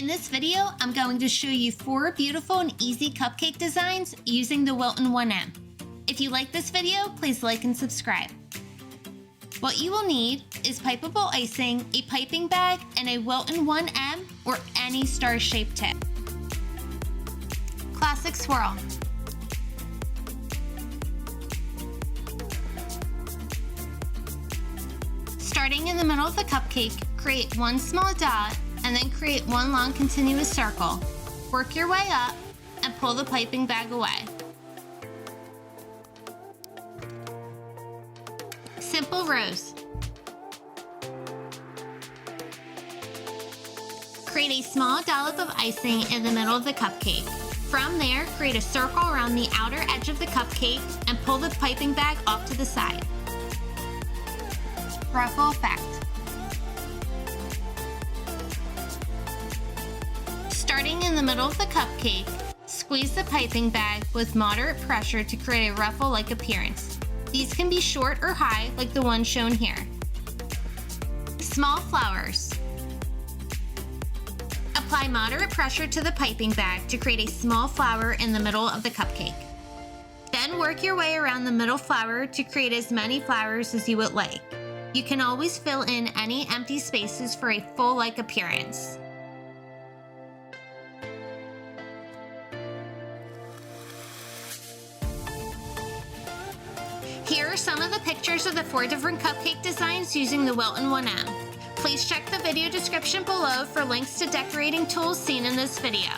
In this video, I'm going to show you 4 beautiful and easy cupcake designs using the Wilton 1M. If you like this video, please like and subscribe. What you will need is pipeable icing, a piping bag, and a Wilton 1M or any star-shaped tip. Classic Swirl. Starting in the middle of the cupcake, create one small dot and then create one long continuous circle. Work your way up and pull the piping bag away. Simple rose. Create a small dollop of icing in the middle of the cupcake. From there, create a circle around the outer edge of the cupcake and pull the piping bag off to the side. Ruffle Effect. Starting in the middle of the cupcake, squeeze the piping bag with moderate pressure to create a ruffle-like appearance. These can be short or high, like the one shown here. Small flowers. Apply moderate pressure to the piping bag to create a small flower in the middle of the cupcake. Then work your way around the middle flower to create as many flowers as you would like. You can always fill in any empty spaces for a full-like appearance. Here are some of the pictures of the 4 different cupcake designs using the Wilton 1M. Please check the video description below for links to decorating tools seen in this video.